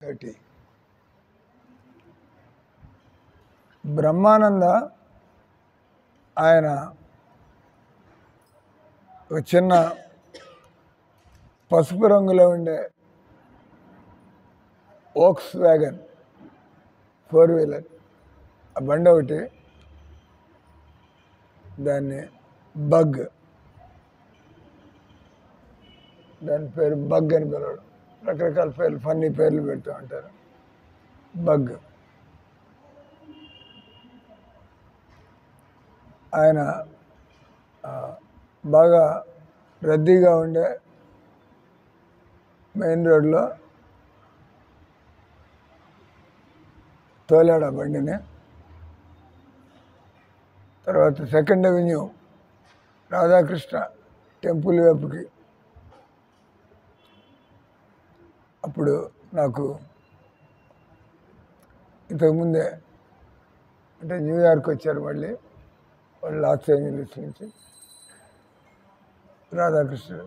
30. బ్రహ్మానంద ఆయన ఒక చిన్న పసుపు రంగులో ఉండే వోక్స్ వ్యాగన్ 4-వీలర్ ఆ బండి ఒకటి, దాన్ని బగ్, దాని పేరు బగ్ అని పిలవడం. రకరకాల పేర్లు, ఫన్నీ పేర్లు పెడుతూ ఉంటారు. బగ్. ఆయన బాగా రద్దీగా ఉండే మెయిన్ రోడ్లో తోలాడు ఆ బండిని. తర్వాత 2nd అవెన్యూ రాధాకృష్ణ టెంపుల్ వైపుకి, అప్పుడు నాకు ఇంతకుముందే అంటే న్యూయార్క్ వచ్చారు మళ్ళీ వాళ్ళు లాస్ ఏంజలీస్ నుంచి. రాధాకృష్ణుడు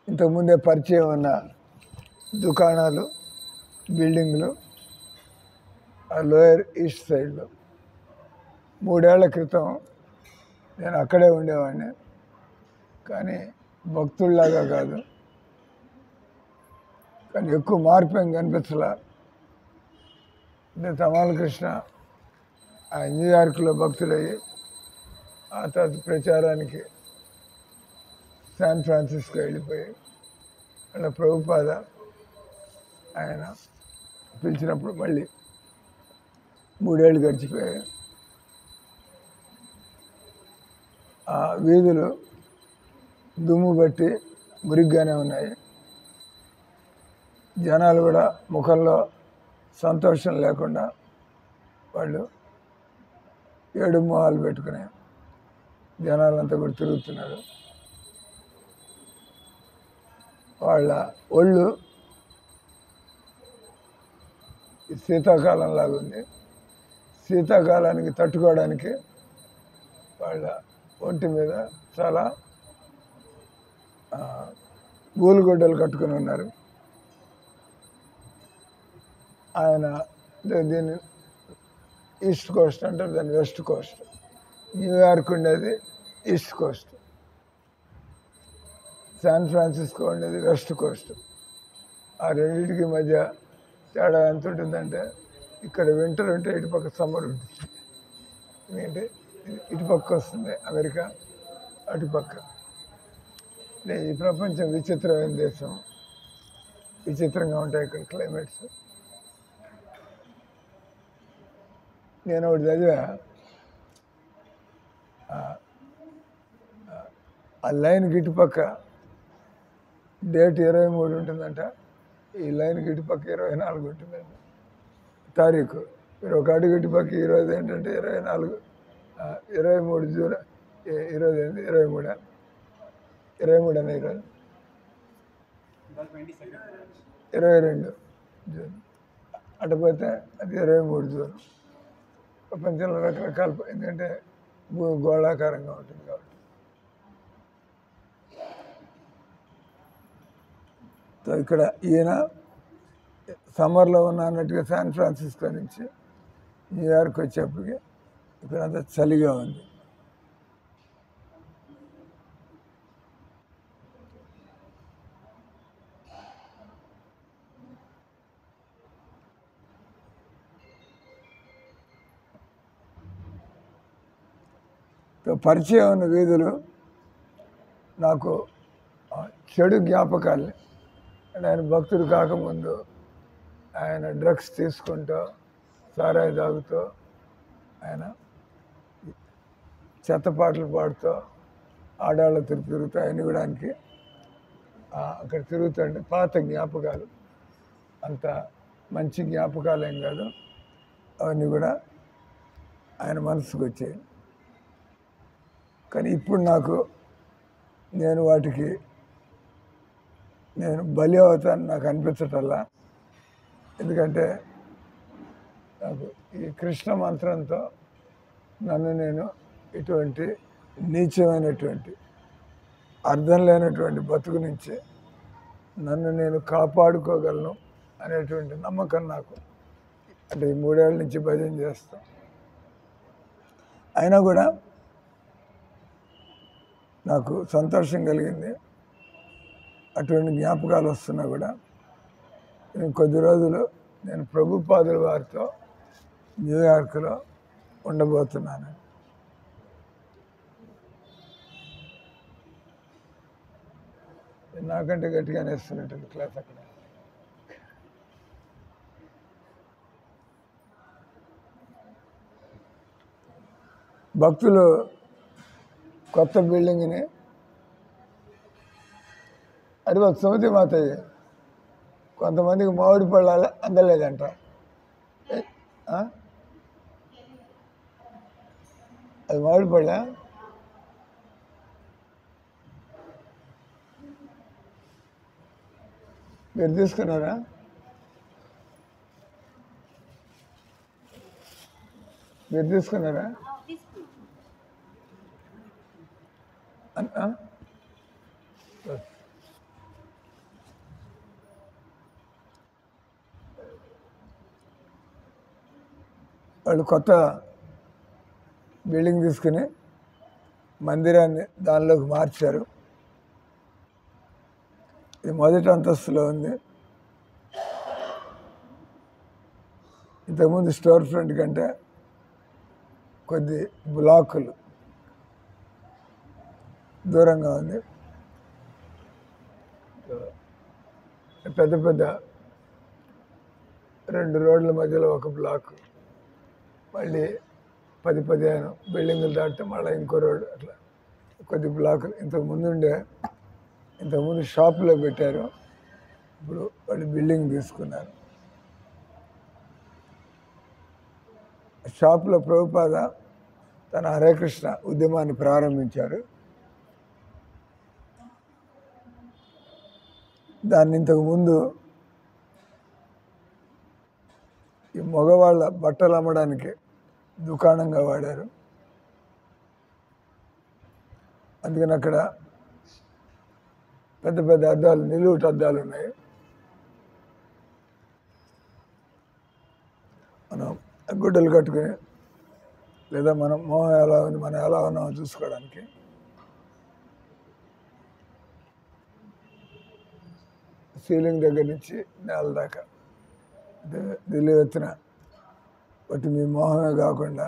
ఇంతకుముందే పరిచయం ఉన్న దుకాణాలు, బిల్డింగ్లు ఆ లోయర్ ఈస్ట్ సైడ్లో. 3 ఏళ్ల క్రితం నేను అక్కడే ఉండేవాడిని, కానీ భక్తుల్లాగా కాదు. కానీ ఎక్కువ మార్పు ఏం కనిపించలా. అంటే తమాల కృష్ణ ఆ న్యూయార్క్లో భక్తులయ్యి ఆ తర్వాత ప్రచారానికి శాన్ ఫ్రాన్సిస్కో వెళ్ళిపోయి, అలా ప్రభుపాద ఆయన పిలిచినప్పుడు మళ్ళీ 3 ఏళ్ళు గడిచిపోయాయి. ఆ వీధులు దుమ్ము బట్టి మురిగ్గానే ఉన్నాయి. జనాలు కూడా ముఖంలో సంతోషం లేకుండా వాళ్ళు ఏడు మొహాలు పెట్టుకుని జనాలంతా కూడా తిరుగుతున్నారు. వాళ్ళ ఒళ్ళు శీతాకాలం లాగా ఉంది. శీతాకాలానికి తట్టుకోవడానికి వాళ్ళ ఒంటి మీద చాలా గూలుగొడ్డలు కట్టుకుని ఉన్నారు. ఆయన దీన్ని ఈస్ట్ కోస్ట్ అంటారు, దాన్ని వెస్ట్ కోస్ట్. న్యూయార్క్ ఉండేది ఈస్ట్ కోస్ట్, శాన్ ఫ్రాన్సిస్కో ఉండేది వెస్ట్ కోస్ట్. ఆ రెండింటికి మధ్య తేడా ఎంత ఉంటుందంటే, ఇక్కడ వింటర్ ఉంటే ఇటుపక్క సమ్మర్ ఉంటుంది. ఎందుకంటే ఇటుపక్క వస్తుంది అమెరికా, అటుపక్క. ఈ ప్రపంచం విచిత్రమైన దేశం, విచిత్రంగా ఉంటాయి ఇక్కడ క్లైమేట్స్. నేను ఒకటి చదివా, ఆ లైన్కి ఇటుపక్క డేట్ 23 ఉంటుందంట, ఈ లైన్కి ఇటుపక్క 24 ఉంటుందంట తారీఖు. మీరు ఒక అడుగు ఇటుపక్క ఈరోజు ఏంటంటే 24, 23 జూలై, ఈరోజు ఏంటి 23 అని, ఈరోజు 22 జూన్. అటుపోతే అది 23 జూన్. ప్రపంచంలో రకరకాల, ఎందుకంటే గోళాకారంగా ఉంటుంది కాబట్టి. సో ఇక్కడ ఈయన సమ్మర్లో ఉన్న అన్నట్టుగా శాన్ ఫ్రాన్సిస్కో నుంచి న్యూయార్క్ వచ్చేప్పటికి ఇక్కడ అంతా చలిగా ఉంది. పరిచయం ఉన్న వీధులు నాకు చెడు జ్ఞాపకాలు. ఆయన భక్తుడు కాకముందు ఆయన డ్రగ్స్ తీసుకుంటూ, సారాయి తాగుతూ, ఆయన చెత్తపాటలు పాడుతూ, ఆడాళ్ళ తిరుగుతూ, ఆయన ఇవ్వడానికి అక్కడ తిరుగుతుంటే పాత జ్ఞాపకాలు. అంత మంచి జ్ఞాపకాలు ఏం కాదు, అవన్నీ కూడా ఆయన మనసుకు వచ్చాయి. కానీ ఇప్పుడు నేను వాటికి బలి అవుతాను నాకు అనిపించటల్లా. ఎందుకంటే నాకు ఈ కృష్ణ మంత్రంతో నన్ను నేను ఇటువంటి నీచమైనటువంటి అర్థం లేనటువంటి బతుకు నుంచి నన్ను నేను కాపాడుకోగలను అనేటువంటి నమ్మకం నాకు. అంటే ఈ 3 ఏళ్ళ నుంచి భజన చేస్తాం. అయినా కూడా నాకు సంతోషం కలిగింది. అటువంటి జ్ఞాపకాలు వస్తున్నా కూడా కొద్ది రోజులు నేను ప్రభుపాదుల వారితో న్యూయార్క్లో ఉండబోతున్నాను. నాకంటే గట్టిగానే ఇస్తున్నట్టు క్లాస్ అక్కడ. భక్తులు కొత్త బిల్డింగ్ని అది ఒక సుమతి మాతయ్య కొంతమందికి మామిడి పళ్ళు అందలేదంట. అది మామిడి పళ్ళ మీరు తీసుకున్నారా? మీరు తీసుకున్నారా? వాళ్ళు కొత్త బిల్డింగ్ తీసుకుని మందిరాన్ని దానిలోకి మార్చారు. ఇది మొదటి అంతస్తులో ఉంది. ఇంతకుముందు స్టోర్ ఫ్రంట్ కంటే కొద్ది బ్లాకులు దూరంగా ఉంది. పెద్ద పెద్ద 2 రోడ్ల మధ్యలో ఒక బ్లాక్, మళ్ళీ 10-15 బిల్డింగులు దాటితే మళ్ళీ ఇంకో రోడ్డు, అట్లా కొద్ది బ్లాకులు. ఇంతకుముందు షాపులో పెట్టారు, ఇప్పుడు వాళ్ళు బిల్డింగ్ తీసుకున్నారు. షాపులో ప్రభుపాద తన హరే కృష్ణ ఉద్యమాన్ని ప్రారంభించారు. దాన్ని ఇంతకుముందు ఈ మగవాళ్ళ బట్టలు అమ్మడానికి దుకాణంగా వాడారు. అందుకని అక్కడ పెద్ద పెద్ద అద్దాలు, నిలువుట అద్దాలు ఉన్నాయి. మనం గుడ్డలు కట్టుకుని లేదా మనం మొహం ఎలా ఉంది, మనం ఎలా ఉన్నామో చూసుకోవడానికి. సీలింగ్ దగ్గర నుంచి నేల దాకా ఢిల్లీ ఎత్తున బట్టి మీ మొహమే కాకుండా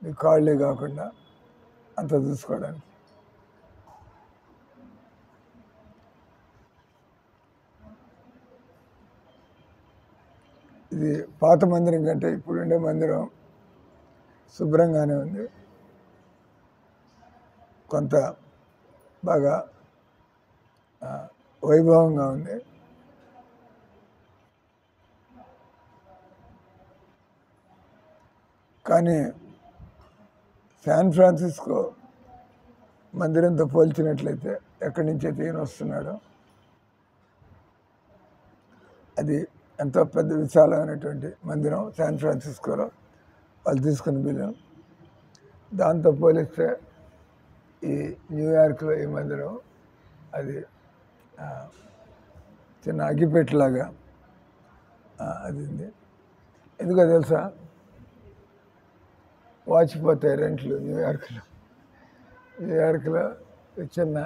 మీ కాళ్ళే కాకుండా అంత చూసుకోవడానికి. ఇది పాత మందిరం కంటే ఇప్పుడు ఉండే మందిరం శుభ్రంగానే ఉంది. కొంత బాగా వైభవంగా ఉంది. కానీ శాన్ ఫ్రాన్సిస్కో మందిరంతో పోల్చినట్లయితే ఎక్కడి నుంచే ఈయన వస్తున్నాడో అది ఎంతో పెద్ద విశాలమైనటువంటి మందిరం శాన్ ఫ్రాన్సిస్కోలో వాళ్ళు తీసుకున్న బిల్లం. దాంతో పోలిస్తే ఈ న్యూయార్క్లో ఈ మందిరం అది చిన్న అగ్గిపెట్టలాగా అది ఉంది. ఎందుకో తెలుసా, వాచిపోతాయి రెంట్లు న్యూయార్క్లో చిన్న.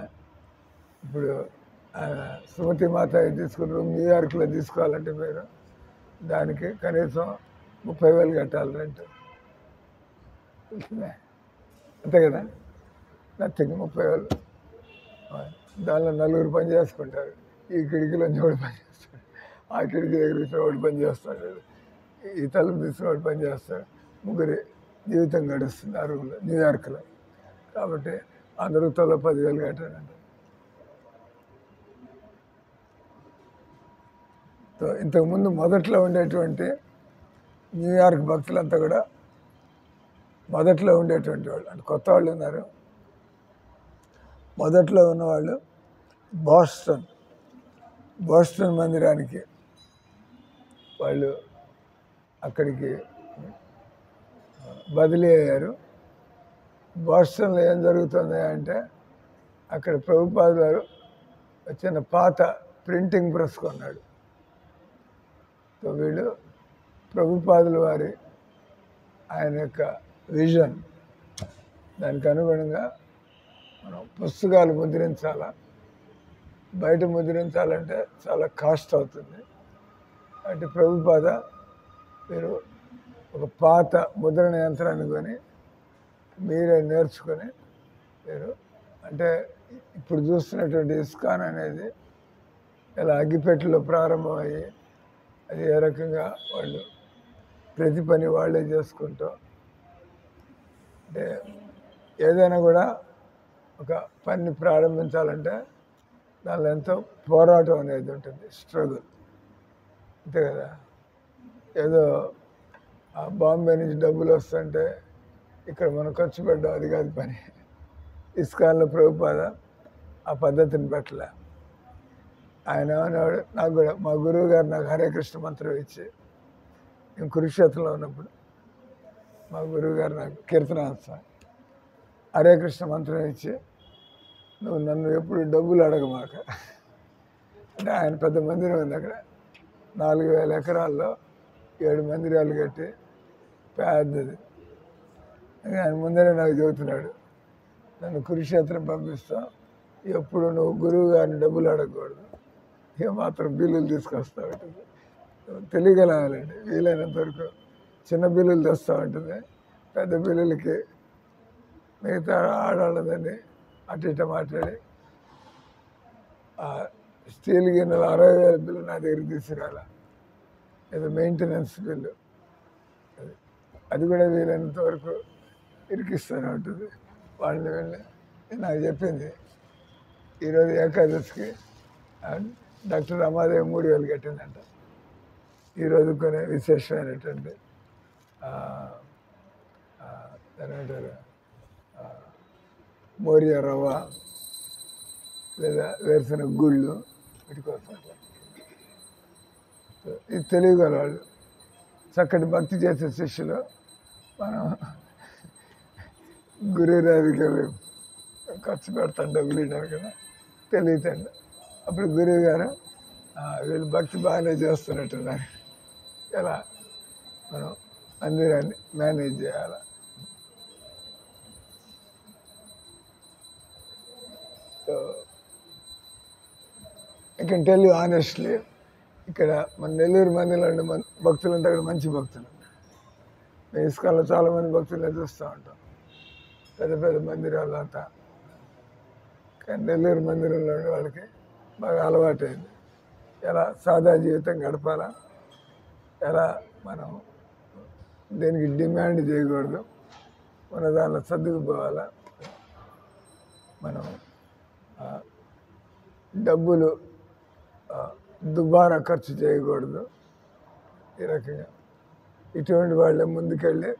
ఇప్పుడు సుమతి మాత తీసుకున్న రూమ్ న్యూయార్క్లో తీసుకోవాలంటే మీరు దానికి కనీసం 30,000 కట్టాలి రెంట్. అంతే కదా, నథింగ్ 30,000. దానిలో 4 పని చేసుకుంటారు. ఈ కిటికీలోంచి ఒకటి పని చేస్తాడు, ఆ కిటికీ దగ్గర తీసుకుని ఒకటి పని చేస్తాడు, ఈ తలుపు తీసుకుని ఒకటి పని చేస్తాడు. 3 జీవితం గడుస్తుంది ఆ రూమ్లో న్యూయార్క్లో. కాబట్టి అందరూ తల 10,000 కట్టాడంట. ఇంతకుముందు మొదట్లో ఉండేటువంటి న్యూయార్క్ భక్తులంతా కూడా మొదట్లో ఉండేటువంటి వాళ్ళు, అంటే కొత్త వాళ్ళు ఉన్నారు. మొదట్లో ఉన్నవాళ్ళు బోస్టన్ మందిరానికి వాళ్ళు అక్కడికి బదిలీ అయ్యారు. బోస్టన్లో ఏం జరుగుతుంది అంటే అక్కడ ప్రభుపాద గారు చిన్న పాత ప్రింటింగ్ ప్రెస్ కొన్నాడు. వీళ్ళు ప్రభుపాదుల వారి ఆయన యొక్క విజన్, దానికి అనుగుణంగా మనం పుస్తకాలు ముద్రించాలా. బయట ముద్రించాలంటే చాలా కాస్ట్ అవుతుంది. అంటే ప్రభుపాద మీరు ఒక పాత ముద్రణ యంత్రాన్ని కొని మీరే నేర్చుకొని మీరు అంటే ఇప్పుడు చూస్తున్నటువంటి ఇస్కాన్ అనేది ఇలా అగ్గిపెట్టెలో ప్రారంభమయ్యి అది ఏ రకంగా వాళ్ళు ప్రతి పని వాళ్ళే చేసుకుంటూ, అంటే ఏదైనా కూడా ఒక పని ప్రారంభించాలంటే దానిలో ఎంతో పోరాటం అనేది ఉంటుంది, స్ట్రగుల్, అంతే కదా. ఏదో ఆ బాంబే నుంచి డబ్బులు వస్తుంటే ఇక్కడ మనం ఖర్చు పెట్టడం అది కాదు పని. ఇస్కాన్లో ప్రభుపాద ఆ పద్ధతిని పెట్టలే. ఆయన ఏమన్నాడు, నాకు కూడా మా గురువు గారు నాకు హరే కృష్ణ మంత్రం ఇచ్చి, నేను కురుక్షేత్రంలో ఉన్నప్పుడు మా గురువు గారు నాకు కీర్తనాస్వామి హరే కృష్ణ మంత్రం ఇచ్చి, నువ్వు నన్ను ఎప్పుడు డబ్బులు అడగమాక. అంటే ఆయన పెద్ద మందిరం ఉంది అక్కడ, 4,000 ఎకరాల్లో 7 మందిరాలు కట్టి పెద్దది. ఆయన ముందరే నాకు చెబుతున్నాడు, నన్ను కురుక్షేత్రం పంపిస్తావు, ఎప్పుడు నువ్వు గురువు గారిని డబ్బులు అడగకూడదు, ఏమాత్రం బిల్లులు తీసుకొస్తూ ఉంటుంది. తెలియగలగాలండి, వీలైనంత వరకు చిన్న బిల్లులు తెస్తూ ఉంటుంది, పెద్ద బిల్లులకి మిగతా ఆడాళ్ళదని అటు ఇటు మాట్లాడి ఆ స్టీల్ గిన్నెలు 60,000 బిల్లు నా దగ్గర తీసుకురాల, ఏదో మెయింటెనెన్స్ బిల్లు, అది కూడా వీలైనంత వరకు ఇరికిస్తూనే ఉంటుంది. వాళ్ళని వెళ్ళి నాకు చెప్పింది, ఈరోజు ఏకాదశికి డాక్టర్ రమాదేవి 3,000 కట్టిందంట. ఈరోజు కొన్ని విశేషమైనటువంటి ఏమంటారు మోరియా రవ్వ లేదా వేరుశనగ గుళ్ళు పెట్టుకోవచ్చు. ఇది తెలియగల వాళ్ళు, చక్కటి భక్తి చేసే శిష్యులు. మనం గురువురాదికి ఖర్చు పెడతాం డబ్బులు ఇవ్వడం కదా, తెలియదండి. అప్పుడు గురువు గారు వీళ్ళు భక్తి బాగానే చేస్తున్నట్టున్నారు, ఎలా మనం మందిరాన్ని మేనేజ్ చేయాలి. So I can tell you honestly, ఇక్కడ మన నెల్లూరు మందిలో ఉండే భక్తులు అంటే అక్కడ మంచి భక్తులు. మేము ఇస్కాన్లో చాలామంది భక్తులను చూస్తూ ఉంటాం, పెద్ద పెద్ద మందిరాలు అంతా. కానీ నెల్లూరు మందిరంలో ఉండే వాళ్ళకి బాగా అలవాటైంది ఎలా సాదా జీవితం గడపాలా, ఎలా మనం దేనికి డిమాండ్ చేయకూడదు, మన దానిలో సర్దుకుపోవాలా, మనం డబ్బులు దుబారా ఖర్చు చేయకూడదు. ఈ రకంగా ఇటువంటి వాళ్ళే ముందుకెళ్ళి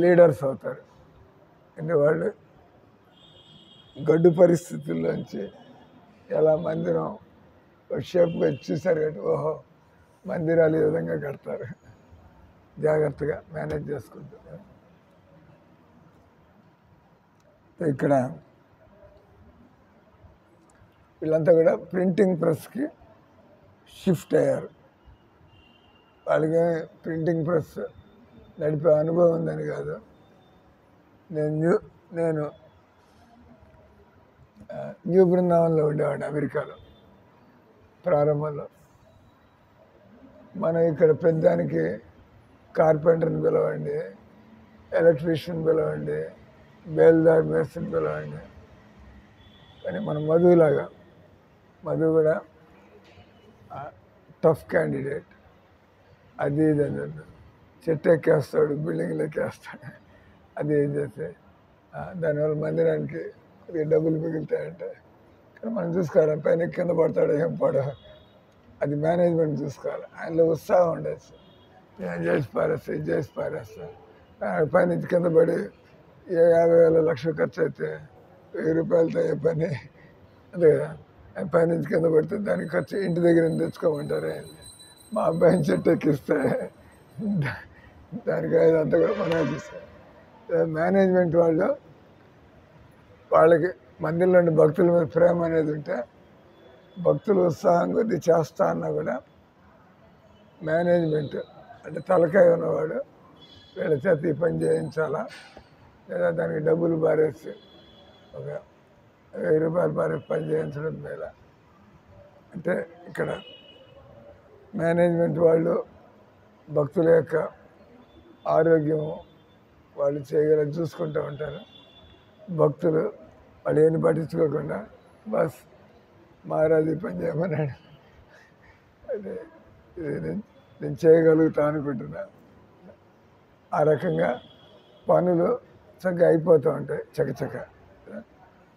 లీడర్స్ అవుతారు. అంటే వాళ్ళు గడ్డు పరిస్థితుల్లోంచి ఎలా మందిరం షేప్గా చూశారు కాబట్టి, ఓహో మందిరాలు ఈ విధంగా కడతారు, జాగ్రత్తగా మేనేజ్ చేసుకుంటారు. ఇక్కడ వీళ్ళంతా కూడా ప్రింటింగ్ ప్రెస్కి షిఫ్ట్ అయ్యారు. వాళ్ళకి ప్రింటింగ్ ప్రెస్ నడిపే అనుభవం ఉందని కాదు. నేను న్యూ బృందావనంలో ఉండేవాడిని అమెరికాలో ప్రారంభంలో. మనం ఇక్కడ పెద్దానికి కార్పెంటర్ని పిలవండి, ఎలక్ట్రీషియన్ పిలవండి, బేల్దార్ మేస్త్రిని పిలవండి. కానీ మన మధులాగా, మధు కూడా టఫ్ క్యాండిడేట్, అది ఇది అని చెట్టు ఎక్కేస్తాడు, బిల్డింగ్లు ఎక్కేస్తాడు, అది ఏం చేస్తే దానివల్ల మందిరానికి కొద్దిగా డబ్బులు మిగులుతాయంటే. కానీ మనం చూసుకోవాలి, పైన కింద పడతాడో ఏం పడో, అది మేనేజ్మెంట్ చూసుకోవాలి. ఆయనలో ఉత్సాహం ఉండేది, నేను చేసి పారేస్తా, ఇది చేసి పారేస్తా. పైనుంచి కింద పడి 50,000 లక్షలు ఖర్చు అయితే 1000 రూపాయలతో అయ్యే పని అదే కదా. పైనుంచి కింద పడితే దానికి ఖర్చు ఇంటి దగ్గర తెచ్చుకోమంటారే. మా అబ్బాయిని చెట్టు ఎక్కిస్తే దానికి అంతా కూడా మనం చూస్తాం. మేనేజ్మెంట్ వాళ్ళు వాళ్ళకి మందిరంలోని భక్తుల మీద ప్రేమ అనేది ఉంటే భక్తులు ఉత్సాహం కొద్దీ చేస్తా అన్నా కూడా మేనేజ్మెంట్ అంటే తలకాయ ఉన్నవాడు వీళ్ళ చేత ఈ పని చేయించాలా, లేదా దానికి డబ్బులు పారేసి ఒక 1000 రూపాయలు పారేసి పని చేయించడం మీద. అంటే ఇక్కడ మేనేజ్మెంట్ వాళ్ళు భక్తుల యొక్క ఆరోగ్యం వాళ్ళు చేయగలరు చూసుకుంటూ ఉంటారు. భక్తులు వాళ్ళు ఏమి పట్టించుకోకుండా బస్ మహారాజు పని చేయమన్నాడు, అదే నేను చేయగలుగుతా అనుకుంటున్నా. ఆ రకంగా పనులు చక్కగా అయిపోతూ ఉంటాయి చకచక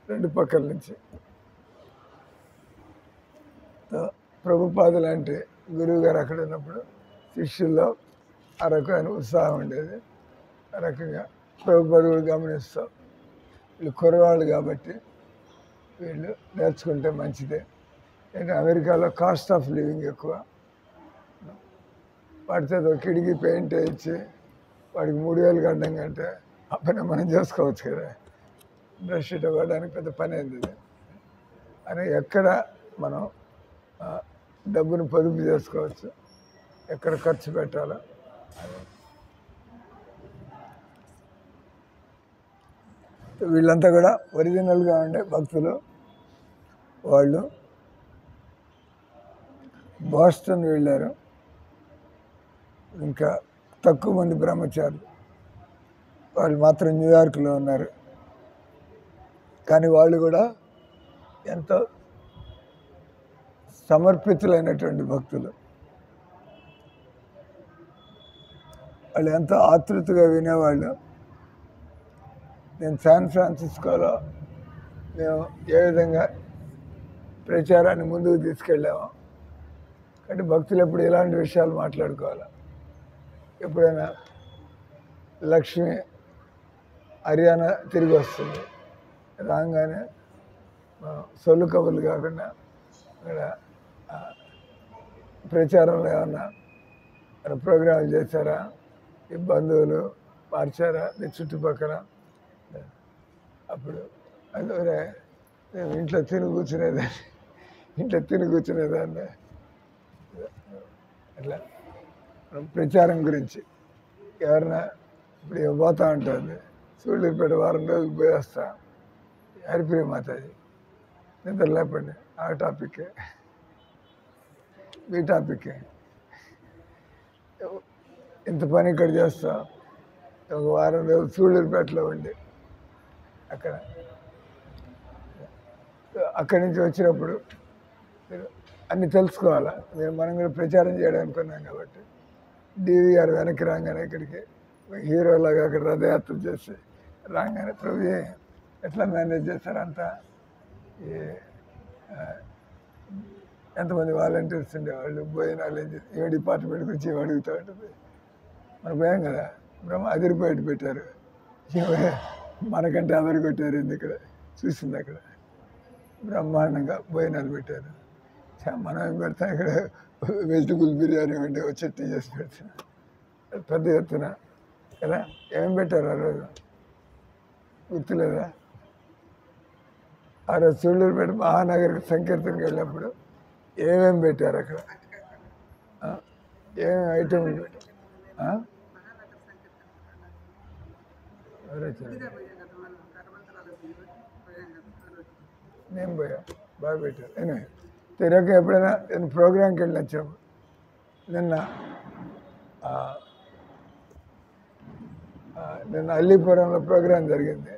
రెండు పక్కల నుంచి. ప్రభుపాద లాంటి గురువు గారు అక్కడ ఉన్నప్పుడు శిష్యుల్లో ఆ రకమైన ఉత్సాహం ఉండేది. ఆ రకంగా ప్రభుపాద కూడా గమనిస్తాం, వీళ్ళు కుర్రవాళ్ళు కాబట్టి వీళ్ళు నేర్చుకుంటే మంచిదే. అంటే అమెరికాలో కాస్ట్ ఆఫ్ లివింగ్ ఎక్కువ. వాడితే ఒక కిటికీ పెయింట్ వేయించి వాడికి 3000 కట్టడం కంటే ఆ పని మనం చేసుకోవచ్చు కదా. బ్రష్ షీట్ అవ్వడానికి పెద్ద పని అయింది అని ఎక్కడ మనం డబ్బును పొదుపు చేసుకోవచ్చు, ఎక్కడ ఖర్చు పెట్టాలో. వీళ్ళంతా కూడా ఒరిజినల్గా ఉండే భక్తులు. వాళ్ళు బోస్టన్ వెళ్ళారు, ఇంకా తక్కువ మంది బ్రహ్మచారులు, వాళ్ళు మాత్రం న్యూయార్క్లో ఉన్నారు. కానీ వాళ్ళు కూడా ఎంతో సమర్పితులైనటువంటి భక్తులు. వాళ్ళు ఎంతో ఆతృతగా వినేవాళ్ళు. నేను శాన్ ఫ్రాన్సిస్కోలో మేము ఏ విధంగా ప్రచారాన్ని ముందుకు తీసుకెళ్ళాము. కాబట్టి భక్తులు ఎప్పుడు ఇలాంటి విషయాలు మాట్లాడుకోవాలి. ఎప్పుడైనా లక్ష్మి హర్యానా తిరిగి వస్తుంది, రాగానే సొల్లు కబుర్లు కాకుండా అక్కడ ప్రచారంలో ఏమన్నా ప్రోగ్రాంలు చేశారా, ఈ బంధువులు మార్చారా మీ చుట్టుపక్కల, అప్పుడు అందువరే మేము ఇంట్లో తిని కూర్చునేదాన్ని అట్లా ప్రచారం గురించి. ఎవరైనా ఇప్పుడు పోతూ ఉంటుంది, సూళ్ళూరుపేట వారం రోజులు పోయేస్తా, హరిప్రియ మాతాజీ నిద్ర లేపండి, ఆ టాపిక్కే ఈ టాపిక్కే. ఇంత పని ఇక్కడ చేస్తా, ఒక వారం రోజులు సూళ్ళూరుపేటలో ఉండి అక్కడి నుంచి వచ్చినప్పుడు మీరు అన్నీ తెలుసుకోవాలా. మనం కూడా ప్రచారం చేయడం అనుకున్నాం కాబట్టి DVR వెనక్కి రాగానే ఇక్కడికి హీరోలాగా అక్కడ రథయాత్ర చేసి రాగానే ప్రభు ఎట్లా మేనేజ్ చేస్తారంతా, ఎంతమంది వాలంటీర్స్ ఉండేవాళ్ళు, భోజనాలు ఏ డిపార్ట్మెంట్ గురించి అడుగుతూ ఉంటుంది. మన భయం కదా, బ్రహ్మ అదిరిపోయేట్టు పెట్టారు, మనకంటే అదరు కొట్టారు. ఇక్కడ చూసింది అక్కడ బ్రహ్మాండంగా భోజనాలు పెట్టారు. మనం ఏం పెడతాం, ఇక్కడ వెజిటబుల్ బిర్యానీ ఉంటే చట్నీ చేసి పెడుతున్నా పెద్ద ఎత్తున కదా. ఏం పెట్టారు ఆ రోజు గుర్తులేదా? ఆ రోజు సూళ్ళూరుపేట మహానగర్ సంకీర్తనకి వెళ్ళినప్పుడు ఏమేమి పెట్టారు అక్కడ, ఏమేమి ఐటమ్ పెట్టారు. నేను పోయా, బాగా పెట్టారు. నేను తిరగ ఎప్పుడైనా నేను ప్రోగ్రాంకి వెళ్ళి వచ్చాము. నిన్న అల్లీపురంలో ప్రోగ్రాం జరిగింది.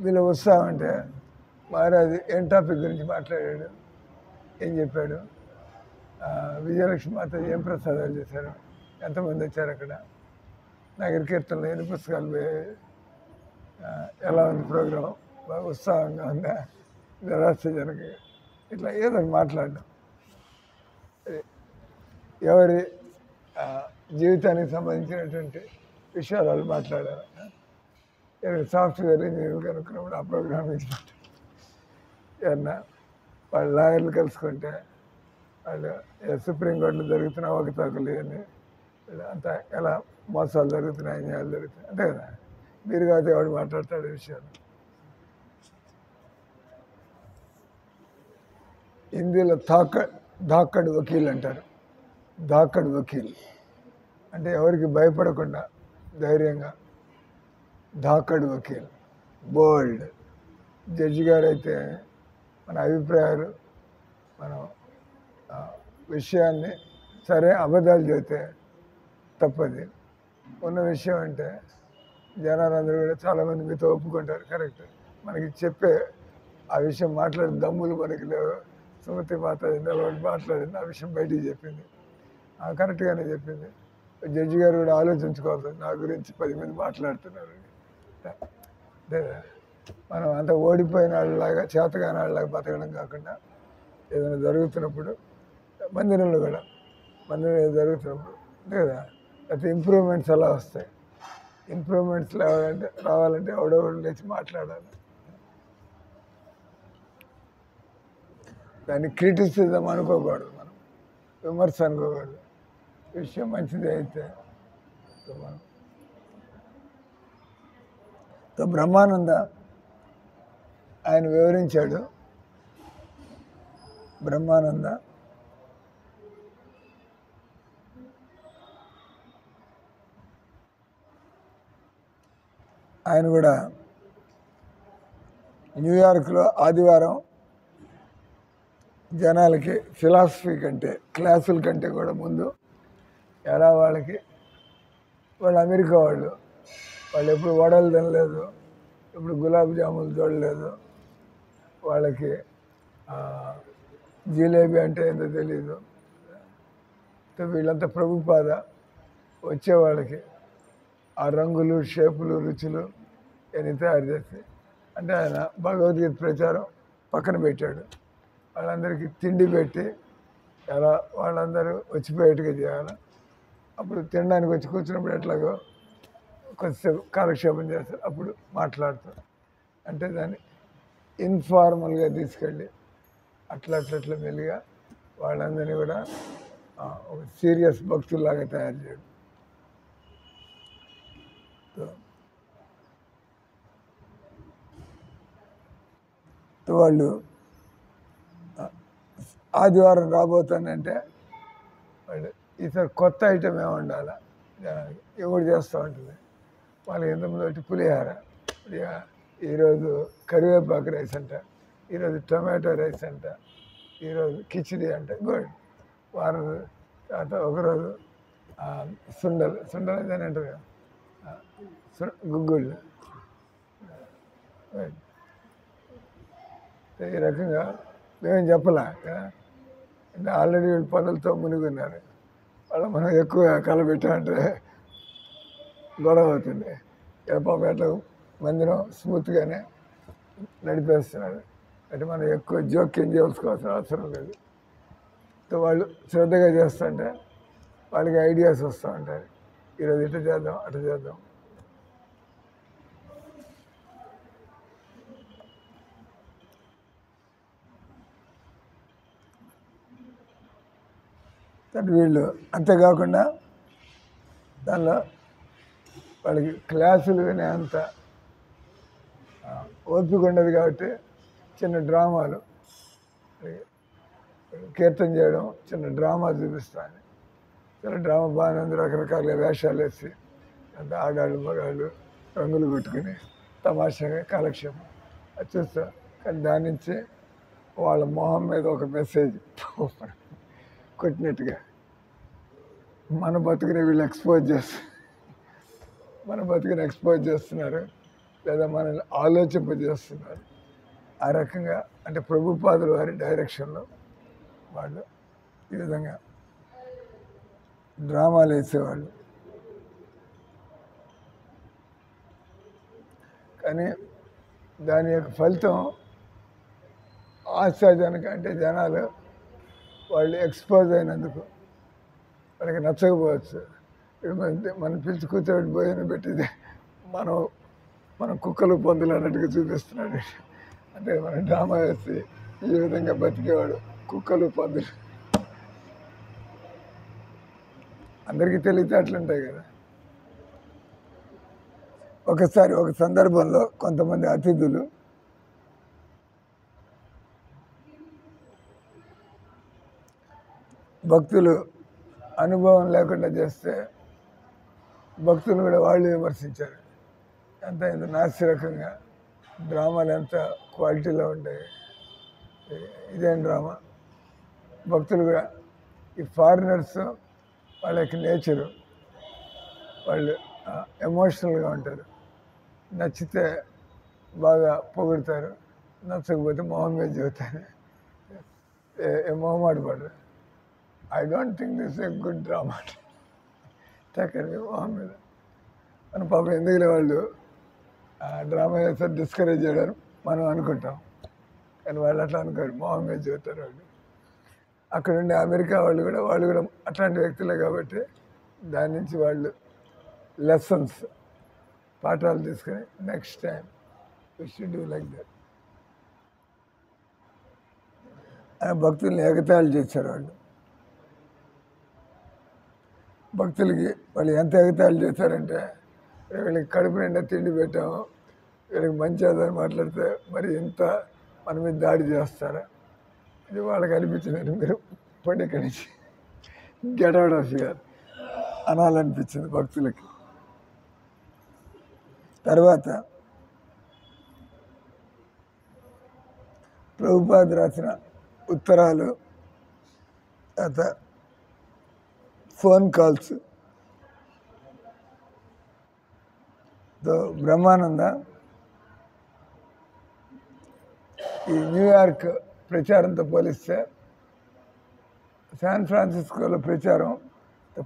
వీళ్ళు వస్తామంటే మహారాజు ఏం టాపిక్ గురించి మాట్లాడాడు, ఏం చెప్పాడు, విజయలక్ష్మి మాత ఏం ప్రసాదాలు చేశారు, ఎంతమంది వచ్చారు అక్కడ, నగర కీర్తనలో ఎన్ని పుస్తకాలు పోయాయి, ఎలా ఉంది ప్రోగ్రాం, బాగా ఉత్సాహంగా ఉందా, నిరాశజనక, ఇట్లా ఏదో మాట్లాడడం. ఎవరి జీవితానికి సంబంధించినటువంటి విషయాలు వాళ్ళు మాట్లాడారు. ఎవరి సాఫ్ట్వేర్ ఇంజనీర్ కనుక్కున్నప్పుడు ఆ ప్రోగ్రామ్ ఇచ్చినట్టు, ఏమన్నా వాళ్ళు లాయర్లు కలుసుకుంటే వాళ్ళు సుప్రీంకోర్టులో జరుగుతున్న అవకతవకలు అని, అంతా ఎలా మోసాలు జరుగుతున్నాయి, అన్యాయాలు జరుగుతున్నాయి అంతే కదా. మీరు కాదు ఎవడు మాట్లాడతాడు ఈ విషయాలు. హిందీలో ధాక్కడ్ వకీల్ అంటారు. దాక్కడ్ వకీల్ అంటే ఎవరికి భయపడకుండా ధైర్యంగా దాక్కడ్ వకీల్ బోల్డ్. జడ్జి గారు అయితే మన అభిప్రాయాలు మనం విషయాన్ని సరే అబద్ధాలు చెబితే తప్పది. ఉన్న విషయం అంటే జనాలందరూ కూడా చాలామంది మీతో ఒప్పుకుంటారు, కరెక్ట్. మనకి చెప్పే ఆ విషయం మాట్లాడే దమ్ములు మనకి లేవు. సుమతి మాత మాట్లాడింది, ఆ విషయం బయటికి చెప్పింది, కరెక్ట్గానే చెప్పింది. జడ్జి గారు కూడా ఆలోచించుకోవాలి, నా గురించి 10 మంది మాట్లాడుతున్నారు. మనం అంత ఓడిపోయిన వాళ్ళలాగా చేతగాని వాళ్ళలాగా బతకడం కాకుండా ఏదైనా జరుగుతున్నప్పుడు మందిరంలో కూడా మందిరం జరుగుతున్నప్పుడు అంతే కదా, అయితే ఇంప్రూవ్మెంట్స్ ఎలా వస్తాయి? ఇంప్రూవ్మెంట్స్ రావాలంటే ఎవడెవడు లేచి మాట్లాడాలి. దాన్ని క్రిటిసిజం అనుకోకూడదు, మనం విమర్శ అనుకోకూడదు. విషయం మంచిది అయితే మనం బ్రహ్మానంద ఆయన వివరించాడు. బ్రహ్మానంద ఆయన కూడా న్యూయార్క్లో ఆదివారం జనాలకి ఫిలాసఫీ కంటే క్లాసుల కంటే కూడా ముందు ఎలా వాళ్ళకి వాళ్ళు అమెరికా వాళ్ళు ఎప్పుడు వడలు తినలేదు, ఇప్పుడు గులాబ్ జాములు చూడలేదు, వాళ్ళకి జిలేబీ అంటే ఏంటో తెలీదు. వీళ్ళంతా ప్రభుపాద వచ్చేవాళ్ళకి ఆ రంగులు షేపులు రుచులు ఇవన్నీ తయారు చేసి అంటే ఆయన భగవద్గీత ప్రచారం పక్కన పెట్టాడు. వాళ్ళందరికీ తిండి పెట్టి ఎలా వాళ్ళందరూ వచ్చిపోయేట్టుగా చేయాలి. అప్పుడు తినడానికి వచ్చి కూర్చున్నప్పుడు ఎట్లాగో కొద్దిసేపు కాలక్షేపం చేస్తారు, అప్పుడు మాట్లాడతారు. అంటే దాన్ని ఇన్ఫార్మల్గా తీసుకెళ్ళి అట్లా మెల్లిగా వాళ్ళందరినీ కూడా ఒక సీరియస్ భక్తుల్లాగా తయారు చేయడం. వాళ్ళు ఆదివారం రాబోతానంటే వాళ్ళు ఈసారి కొత్త ఐటమ్ ఏమి ఉండాలా జనానికి, ఎవరు చేస్తూ ఉంటుంది. వాళ్ళకి ఎంతమంది బట్టి పులిహార, ఈరోజు కరివేపాకు రైస్ అంట, ఈరోజు టొమాటో రైస్ అంట, ఈరోజు కిచిడి అంట. గుడ్. వారం తర్వాత ఒకరోజు సుండలు అని అంటారు కదా, గుగ్గుళ్ళు. ఈ రకంగా మేమేం చెప్పలే కదా, ఆల్రెడీ వీళ్ళు పనులతో మునిగున్నారు. వాళ్ళు మనం ఎక్కువ కలబెట్టామంటే గొడవ అవుతుంది. పాపం ఎట్లా మందిరం స్మూత్గానే నడిపేస్తున్నారు. అంటే మనం ఎక్కువ జోక్యం చేసుకోవాల్సిన అవసరం లేదు. వాళ్ళు శ్రద్ధగా చేస్తుంటే వాళ్ళకి ఐడియాస్ వస్తూ ఉంటాయి, ఈరోజు ఇట్లా చేద్దాం అట్లా చేద్దాం. వీళ్ళు అంతేకాకుండా దానిలో వాళ్ళకి క్లాసులు వినే అంత ఓపిక ఉండదు కాబట్టి చిన్న డ్రామాలు, కీర్తన చేయడం, చిన్న డ్రామా చూపిస్తాను. చిన్న డ్రామా బాగానే ఉంది, రకరకాల వేషాలు వేసి అంత ఆడాళ్ళు మగాళ్ళు రంగులు కొట్టుకుని తమాషాగా కాలక్షేపం అది చూస్తా. కానీ దాని నుంచి వాళ్ళ మొహం మీద ఒక మెసేజ్ కొట్టినట్టుగా మన బతుకుని వీళ్ళు ఎక్స్పోజ్ చేస్తున్నారు, లేదా మనల్ని ఆలోచింపజేస్తున్నారు. ఆ రకంగా అంటే ప్రభుపాదుల వారి డైరెక్షన్లో వాళ్ళు ఈ విధంగా డ్రామాలు వేసేవాళ్ళు. కానీ దాని యొక్క ఫలితం ఆశాజనక, అంటే జనాలు వాళ్ళు ఎక్స్పోజ్ అయినందుకు వాళ్ళకి నచ్చకపోవచ్చు. మనం పిలిచి కూర్చోబెట్టి భోజనం పెట్టింది మనం కుక్కలు పొందులు అన్నట్టుగా చూపిస్తున్నాడు. అంటే మనం డ్రామా వేసి ఈ విధంగా బతికేవాడు కుక్కలు పందులు. అందరికీ తెలివితేటలు ఉంటాయి కదా. ఒకసారి ఒక సందర్భంలో కొంతమంది అతిథులు భక్తులు అనుభవం లేకుండా చేస్తే భక్తులు కూడా వాళ్ళు విమర్శించారు. ఎంత నాసిరకంగా డ్రామాలు ఎంత క్వాలిటీలో ఉంటాయి. ఇదేం డ్రామా. భక్తులు కూడా ఈ ఫారినర్స్ వాళ్ళ యొక్క నేచరు, వాళ్ళు ఎమోషనల్గా ఉంటారు. నచ్చితే బాగా పొగుడతారు, నచ్చకపోతే మొహం మీద చెబుతారు, మొహమాట పడరు. I don't think this a good drama టక్కరి మొహం మీద అని పాపం ఎందుకులే వాళ్ళు డ్రామా చేస్తారు డిస్కరేజ్ చేయడం మనం అనుకుంటాం. కానీ వాళ్ళు అట్లా అనుకోరు, మొహం మీద చెబుతారు వాళ్ళు. అక్కడ ఉండే అమెరికా వాళ్ళు కూడా అట్లాంటి వ్యక్తులే కాబట్టి దాని నుంచి వాళ్ళు లెసన్స్ పాఠాలు తీసుకొని next time we should do like that. భక్తుల్ని ఎగతాళి చేశారు వాళ్ళు. భక్తులకి వాళ్ళు ఎంత ఎగతాళి చేశారంటే, వీళ్ళకి కడుపు నిండా తిండి పెట్టాము, వీళ్ళకి మంచి ఆధారం మాట్లాడితే మరి ఇంత మన మీద దాడి చేస్తారా, ఇది వాళ్ళకి అనిపించింది. మీరు పండి ఇక్కడి నుంచి గెట్ అవుట్ ఆఫ్ హియర్ అనాలనిపించింది భక్తులకి. తర్వాత ప్రభుపాద రాసిన ఉత్తరాలు, తర్వాత ఫోన్ కాల్స్ బ్రహ్మానంద ఈ న్యూయార్క్ ప్రచారంతో పోలిస్తే శాన్ ఫ్రాన్సిస్కోలో ప్రచారం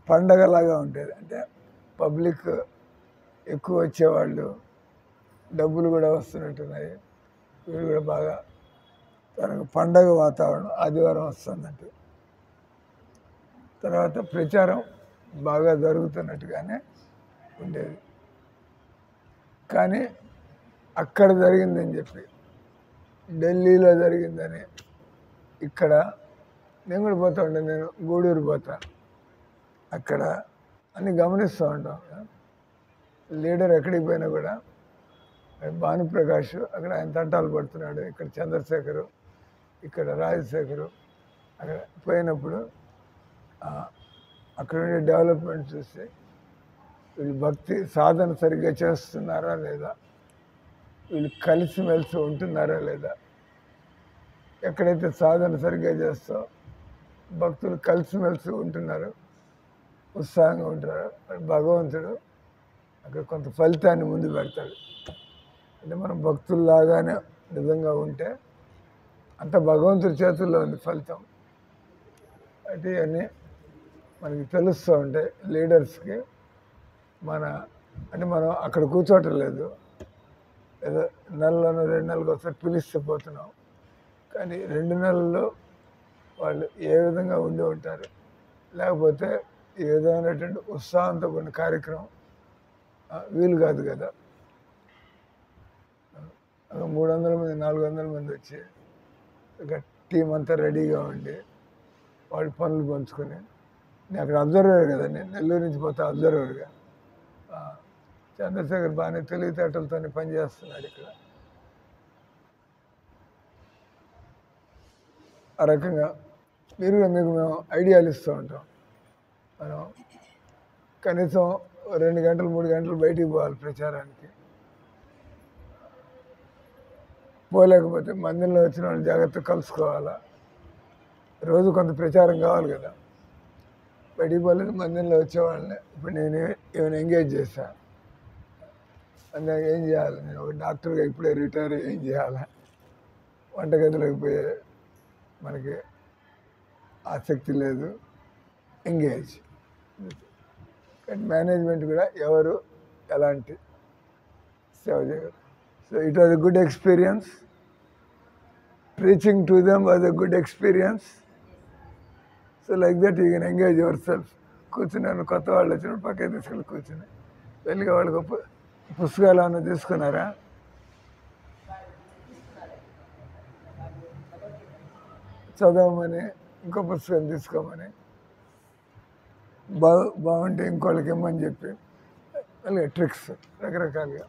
పండగలాగా ఉండేది. అంటే పబ్లిక్ ఎక్కువ వచ్చేవాళ్ళు, డబ్బులు కూడా వస్తున్నట్టున్నాయి. వీళ్ళు కూడా బాగా తనకు పండగ వాతావరణం, ఆదివారం వస్తుందంటే. తర్వాత ప్రచారం బాగా జరుగుతున్నట్టుగానే ఉండేది. కానీ అక్కడ జరిగిందని చెప్పి, ఢిల్లీలో జరిగిందని ఇక్కడ నేను కూడా పోతా ఉంటాను. నేను గూడూరు పోతా, అక్కడ అన్ని గమనిస్తూ ఉంటాం. లీడర్ ఎక్కడికి పోయినా కూడా భానుప్రకాష్ అక్కడ ఆయన తంటాలు పడుతున్నాడు, ఇక్కడ చంద్రశేఖరు, ఇక్కడ రాజశేఖరు. అక్కడ పోయినప్పుడు అక్కడ ఉండే డెవలప్మెంట్ చూస్తే వీళ్ళు భక్తి సాధన సరిగ్గా చేస్తున్నారా లేదా, వీళ్ళు కలిసిమెలిసి ఉంటున్నారా లేదా. ఎక్కడైతే సాధన సరిగ్గా చేస్తో భక్తులు కలిసిమెలిసి ఉంటున్నారు, ఉత్సాహంగా ఉంటున్నారు, భగవంతుడు అక్కడ కొంత ఫలితాన్ని ముందు పెడతాడు. అంటే మనం భక్తుల్లాగానే నిజంగా ఉంటే అంత భగవంతుడి చేతుల్లో ఉంది ఫలితం. అంటే ఇవన్నీ మనకి తెలుస్తూ ఉంటాయి లీడర్స్కి. అంటే మనం అక్కడ కూర్చోవటం లేదు, ఏదో నెలలోనూ 2 నెలలకు ఒకసారి పిలిస్తే పోతున్నాం. కానీ 2 నెలల్లో వాళ్ళు ఏ విధంగా ఉండి ఉంటారు, లేకపోతే ఈ విధమైనటువంటి ఉత్సాహంతో కొన్ని కార్యక్రమం వీలు కాదు కదా. 300 మంది 400 మంది వచ్చి ఇక టీం అంతా రెడీగా ఉండి వాళ్ళు పనులు పంచుకొని, నేను అక్కడ అబ్జర్వర్ కదా, నేను నెల్లూరు నుంచి పోతా అబ్జర్వర్గా. చంద్రశేఖర్ బాగానే తెలివితేటలతో పనిచేస్తున్నాడు ఇక్కడ. ఆ రకంగా మీకు మేము ఐడియాలు ఇస్తూ ఉంటాం. మనం కనీసం 2 గంటలు 3 గంటలు బయటికి పోవాలి ప్రచారానికి. పోలేకపోతే మందిరంలో వచ్చిన వాళ్ళు జాగ్రత్తగా కలుసుకోవాలా. రోజు కొంత ప్రచారం కావాలి కదా. బయటికి పోలేదు, మందిరంలో వచ్చేవాళ్ళని ఇప్పుడు నేను ఏమైనా ఎంగేజ్ చేశాను. అందుకే ఏం చేయాలి, నేను ఒక డాక్టర్గా ఇప్పుడే రిటైర్, ఏం చేయాలి, వంటగదిలోకి పోయే మనకి ఆసక్తి లేదు, ఎంగేజ్. కానీ మేనేజ్మెంట్ కూడా ఎవరు ఎలాంటి సేవ చేయరు. So it was a good experience. Preaching to them was a good experience. So like that you can engage your self. కూర్చున్నాను, కొత్త వాళ్ళు వచ్చినప్పుడు పక్కన తీసుకెళ్ళి కూర్చుని వెళ్ళి వాళ్ళకి పుస్తకాలు ఏమైనా తీసుకున్నారా, చదవమని, ఇంకో పుస్తకం తీసుకోమని, బాగుంటే ఇంకోళ్ళకి ఇమ్మని చెప్పి అలాగే ట్రిక్స్ రకరకాలుగా.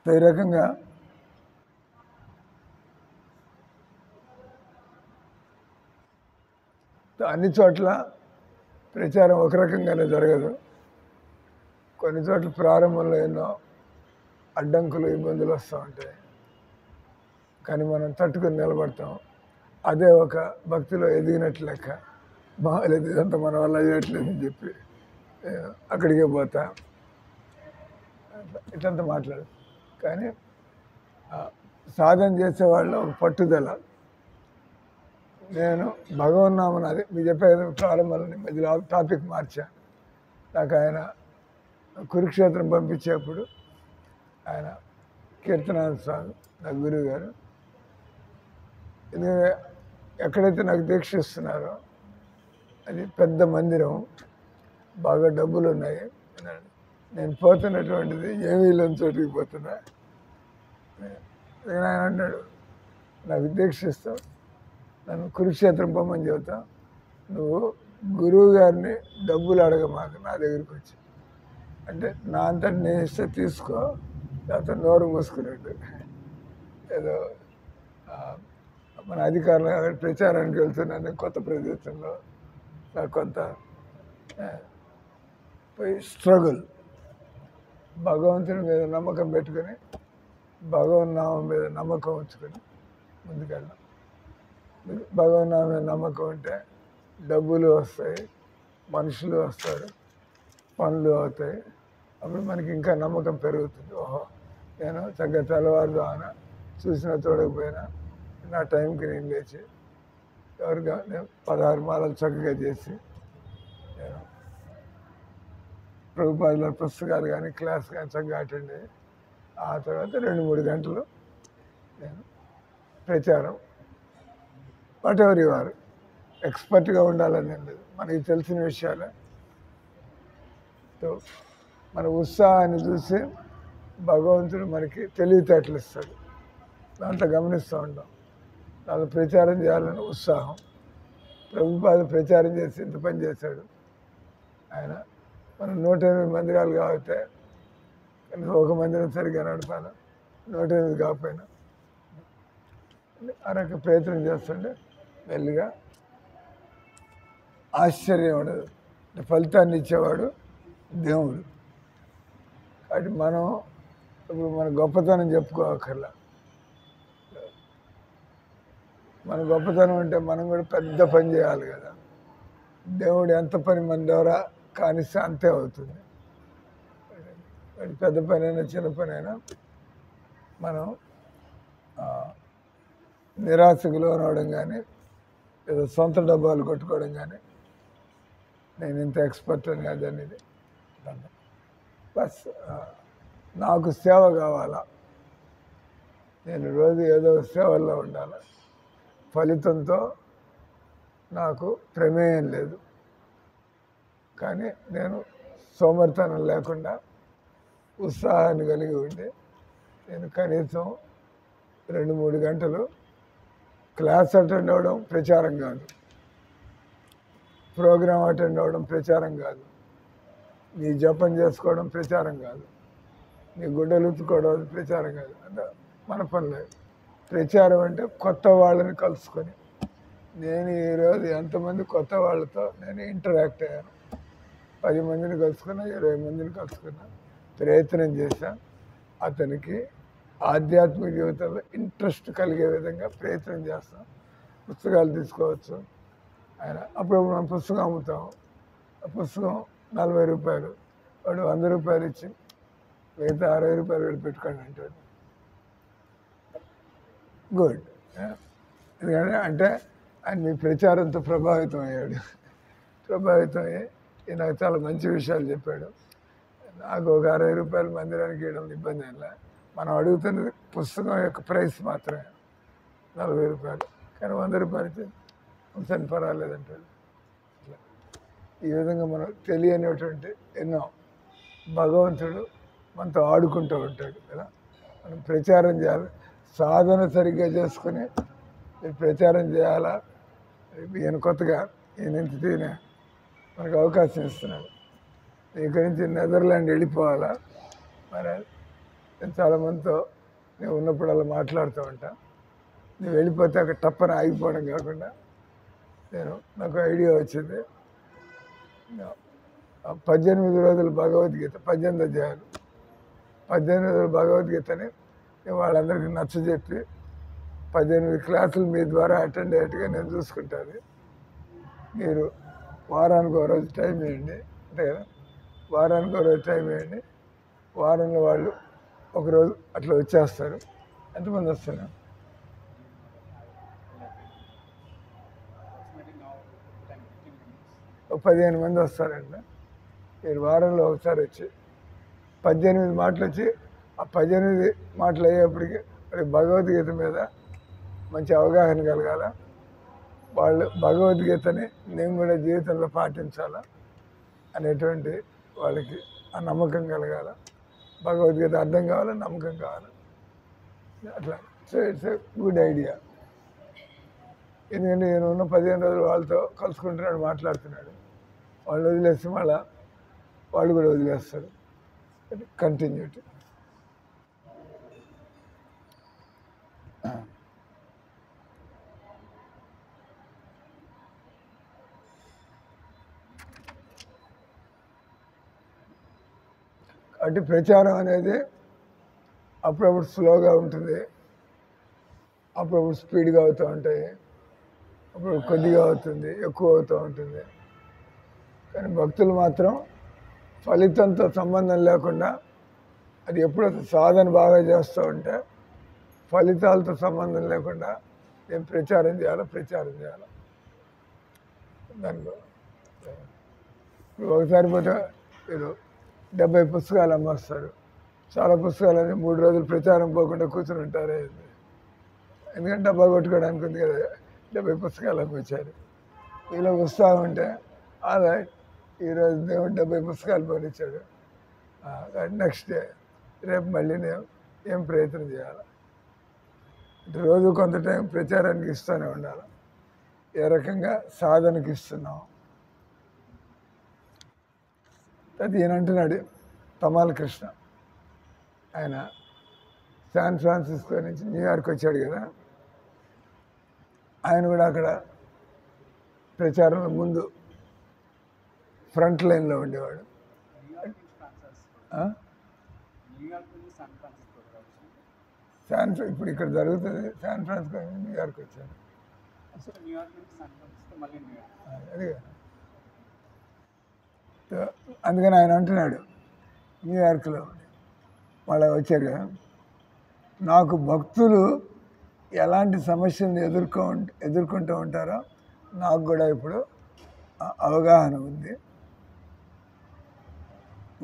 ఈ రకంగా అన్ని చోట్ల ప్రచారం ఒక రకంగానే జరగదు. కొన్ని చోట్ల ప్రారంభంలో ఎన్నో అడ్డంకులు ఇబ్బందులు వస్తూ ఉంటాయి, కానీ మనం తట్టుకొని నిలబడతాం. అదే ఒక భక్తిలో ఎదిగినట్లు లెక్క. బాగాలేదు, ఇదంతా మన వల్ల అయ్యట్లేదని చెప్పి అక్కడికే పోతా, ఇట్లంతా మాట్లాడు. కానీ సాధన చేసేవాళ్ళు ఒక పట్టుదల. నేను భగవన్నామని అది మీరు చెప్పేది ప్రారంభంలో మధ్యలో టాపిక్ మార్చా. నాకు ఆయన కురుక్షేత్రం పంపించేప్పుడు ఆయన కీర్తనాథ స్వామి నా గురువు గారు, ఎందుకంటే ఎక్కడైతే నాకు దీక్ష ఇస్తున్నారో అది పెద్ద మందిరం, బాగా డబ్బులు ఉన్నాయి. నేను పోతున్నటువంటిది ఏమీ లేని చోటికి పోతున్నా. ఆయన అన్నాడు, నాకు దీక్ష ఇస్తావు, నన్ను కురుక్షేత్రం పొమ్మని చెబుతా, నువ్వు గురువు గారిని డబ్బులు అడగమాక నా దగ్గరికి వచ్చి, అంటే నా అంతటి నేను ఇస్తే తీసుకో, లేకపోతే నోరు మూసుకున్నట్టు. ఏదో మన అధికారులు అక్కడ ప్రచారానికి వెళ్తున్నాను కొత్త ప్రదేశంలో, నాకు కొంత పోయి స్ట్రగుల్, భగవంతుని మీద నమ్మకం పెట్టుకొని భగవన్నామం మీద నమ్మకం ఉంచుకొని ముందుకెళ్ళాం. భగవన్నామం మీద నమ్మకం ఉంటే డబ్బులు వస్తాయి, మనుషులు వస్తారు, పనులు అవుతాయి. అప్పుడు మనకి ఇంకా నమ్మకం పెరుగుతుంది. ఓహో, నేను చక్కగా తెల్లవారుదామన చూసినా చూడకపోయినా నా టైంకి నేను లేచి ఎవరిగా నేను 16 మాలలు చక్కగా చేసి, నేను ప్రభుపాదుల పుస్తకాలు కానీ క్లాస్ కానీ చక్కగా అటెండ్ అయ్యి, ఆ తర్వాత 2-3 గంటలు నేను ప్రచారం. వాట్ ఎవర్ యు ఆర్, ఎక్స్పర్ట్గా ఉండాలని ఏం లేదు, మనకి తెలిసిన విషయాలే. మన ఉత్సాహాన్ని చూసి భగవంతుడు మనకి తెలివితేటలు ఇస్తాడు, దాంట్లో గమనిస్తూ ఉంటాం. దాంట్లో ప్రచారం చేయాలని ఉత్సాహం. ప్రభుపాద ప్రచారం చేసి ఇంత పని చేశాడు ఆయన. మనం 108 మందిరాలు కాబట్టి కనీసం ఒక మందిరం సరిగ్గా నడపాలి, 108 కాకపోయినా ఆ రకంగా ప్రయత్నం చేస్తుంటే మెల్లిగా ఆశ్చర్యం ఉండదు. ఫలితాన్ని ఇచ్చేవాడు దేవుడు. కాబట్టి మనం ఇప్పుడు మన గొప్పతనం చెప్పుకోకర్లా. మన గొప్పతనం అంటే మనం కూడా పెద్ద పని చేయాలి కదా. దేవుడు ఎంత పని మన ద్వారా కానిస్తే అంతే అవుతుంది. పెద్ద పని అయినా చిన్న పని అయినా మనం నిరాశకు లోనవడం కానీ, ఏదో సొంత డబ్బాలు కొట్టుకోవడం కానీ, నేను ఇంత ఎక్స్పర్ట్ అని అదనేది బస్. నాకు సేవ కావాలా, నేను రోజు ఏదో సేవల్లో ఉండాలి. ఫలితంతో నాకు ప్రమేయం లేదు, కానీ నేను సోమరితనం లేకుండా ఉత్సాహాన్ని కలిగి ఉండి నేను కనీసం 2-3 గంటలు క్లాస్ అటెండ్ అవ్వడం ప్రచారం కాదు, ప్రోగ్రాం అటెండ్ అవ్వడం ప్రచారం కాదు, నీ జపం చేసుకోవడం ప్రచారం కాదు, నీ గుడ్డలు ఉత్తుకోవడం ప్రచారం కాదు. అంటే మన పని లేదు. ప్రచారం అంటే కొత్త వాళ్ళని కలుసుకొని, నేను ఈరోజు ఎంతమంది కొత్త వాళ్ళతో నేను ఇంటరాక్ట్ అయ్యాను. 10 మందిని కలుసుకున్నా, 20 మందిని కలుసుకున్నా, ప్రయత్నం చేశా. అతనికి ఆధ్యాత్మిక జీవితంలో ఇంట్రెస్ట్ కలిగే విధంగా ప్రయత్నం చేస్తాం. పుస్తకాలు తీసుకోవచ్చు. ఆయన అప్పుడప్పుడు మనం పుస్తకం అమ్ముతాం, ఆ పుస్తకం 40 రూపాయలు, వాడు 100 రూపాయలు ఇచ్చి మిగతా 60 రూపాయలు వాడు పెట్టుకోండి అంటాడు. గుడ్. ఎందుకంటే అంటే ఆయన మీ ప్రచారంతో ప్రభావితం అయ్యాడు. ప్రభావితం అయ్యి నాకు చాలా మంచి విషయాలు చెప్పాడు. నాకు ఒక 60 రూపాయలు మందిరానికి ఇవ్వడం ఇబ్బంది అయినా, మనం అడుగుతున్నది పుస్తకం యొక్క ప్రైస్ మాత్రమే 40 రూపాయలు, కానీ 100 రూపాయలు ఇచ్చి ఉంచండి పర్వాలేదంటాడు. ఈ విధంగా మనం తెలియనిటువంటి ఎన్నో భగవంతుడు మనతో ఆడుకుంటూ ఉంటాడు కదా. మనం ప్రచారం చేయాలి, సాధన సరిగ్గా చేసుకుని ప్రచారం చేయాలా. ఈయన కొత్తగా ఈయన ఇంత మనకు అవకాశం ఇస్తున్నాడు. ఇక్కడి నుంచి నెదర్లాండ్ వెళ్ళిపోవాలా. మరి నేను చాలామందితో నేను ఉన్నప్పుడు అలా మాట్లాడుతూ ఉంటా. నువ్వు వెళ్ళిపోతే అక్కడ తప్పని ఆగిపోవడం కాకుండా నాకు ఐడియా వచ్చింది. 18 రోజుల భగవద్గీత, 18 అధ్యాయాలు, 18 రోజుల భగవద్గీతని వాళ్ళందరికీ నచ్చజెప్పి 18 క్లాసులు మీ ద్వారా అటెండ్ అయ్యేట్టుగా నేను చూసుకుంటాను. మీరు వారానికి ఒక రోజు టైం వేయండి, అంతే కదా, వారానికి ఒక రోజు టైం వేయండి. వారంలో వాళ్ళు ఒకరోజు అట్లా వచ్చేస్తారు. ఎంతమంది వస్తారు? ఒక 15 మంది వస్తారండి. మీరు వారంలో ఒకసారి వచ్చి 18 మాటలు వచ్చి ఆ 18 మాటలు అయ్యేప్పటికీ భగవద్గీత మీద మంచి అవగాహన కలగాల. వాళ్ళు భగవద్గీతని నేను కూడా జీవితంలో పాటించాలా అనేటువంటి వాళ్ళకి ఆ నమ్మకం కలగాల. భగవద్గీత అర్థం కావాలా, నమ్మకం కావాలి. అట్లా. So it's a good idea. ఎందుకంటే నేను ఉన్న 15 రోజులు వాళ్ళతో కలుసుకుంటున్నాడు, మాట్లాడుతున్నాడు. వాళ్ళు వదిలేసి మళ్ళా వాళ్ళు కూడా వదిలేస్తారు. కంటిన్యూటీ. కాబట్టి ప్రచారం అనేది అప్పుడప్పుడు స్లోగా ఉంటుంది, అప్పుడప్పుడు స్పీడ్గా అవుతూ ఉంటాయి, అప్పుడు కొద్దిగా అవుతుంది, ఎక్కువ అవుతూ ఉంటుంది. కానీ భక్తులు మాత్రం ఫలితంతో సంబంధం లేకుండా అది ఎప్పుడైతే సాధన బాగా చేస్తూ ఉంటే ఫలితాలతో సంబంధం లేకుండా నేను ప్రచారం చేయాలి. దానికి ఒకసారి పోతే మీరు 70 పుస్తకాలు అమ్మేస్తారు. చాలా పుస్తకాలని 3 రోజులు ప్రచారం పోకుండా కూర్చుని ఉంటారే. ఎందుకంటే డబ్బా కొట్టుకోవడానికి ఉంది కదా, 70 పుస్తకాలు అమ్మొచ్చారు. వీళ్ళ ఉత్సాహం ఉంటే అలా ఈరోజు దేవుడు 70 పుస్తకాలు పోనిచ్చాడు, నెక్స్ట్ డే రేపు మళ్ళీ నేను ఏం ప్రయత్నం చేయాలి. రోజు కొంత టైం ప్రచారానికి ఇస్తూనే ఉండాలి. ఏ రకంగా సాధనకి ఇస్తున్నాం. అది ఈయన అంటున్నాడు, తమాల కృష్ణ, ఆయన శాన్ ఫ్రాన్సిస్కో నుంచి న్యూయార్క్ వచ్చాడు కదా, ఆయన కూడా అక్కడ ప్రచారంలో ముందు ఫ్రంట్ లైన్లో ఉండేవాడు. ఇప్పుడు ఇక్కడ జరుగుతుంది శాన్ ఫ్రాన్సిస్కో, న్యూయార్క్ వచ్చాడు. అదే అందుకని ఆయన అంటున్నాడు న్యూయార్క్లో వాళ్ళు వచ్చారు కదా, నాకు భక్తులు ఎలాంటి సమస్యలను ఎదుర్కొంటూ ఉంటారో నాకు కూడా ఇప్పుడు అవగాహన ఉంది.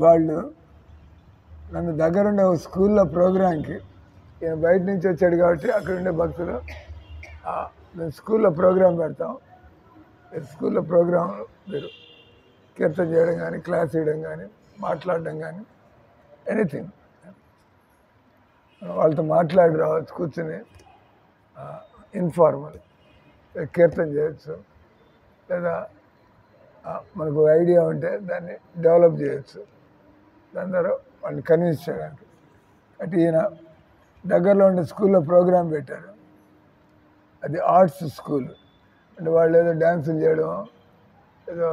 వాళ్ళు నన్ను దగ్గరుండే ఒక స్కూల్లో ప్రోగ్రాంకి, ఈయన బయట నుంచి వచ్చాడు కాబట్టి అక్కడ ఉండే భక్తులు మేము స్కూల్లో ప్రోగ్రాం పెడతాం, స్కూల్లో ప్రోగ్రాం మీరు కీర్తన చేయడం కానీ, క్లాస్ చేయడం కానీ, మాట్లాడడం కానీ, ఎనీథింగ్ వాళ్ళతో మాట్లాడి రావచ్చు, కూర్చొని ఇన్ఫార్మల్ కీర్తన చేయొచ్చు, లేదా మనకు ఐడియా ఉంటే దాన్ని డెవలప్ చేయొచ్చు, దాని ద్వారా వాళ్ళని కన్విన్స్ చేయడానికి. అంటే ఈయన దగ్గరలో ఉండే స్కూల్లో ప్రోగ్రాం పెట్టారు. అది ఆర్ట్స్ స్కూల్. అంటే వాళ్ళు ఏదో డ్యాన్సులు చేయడం, ఏదో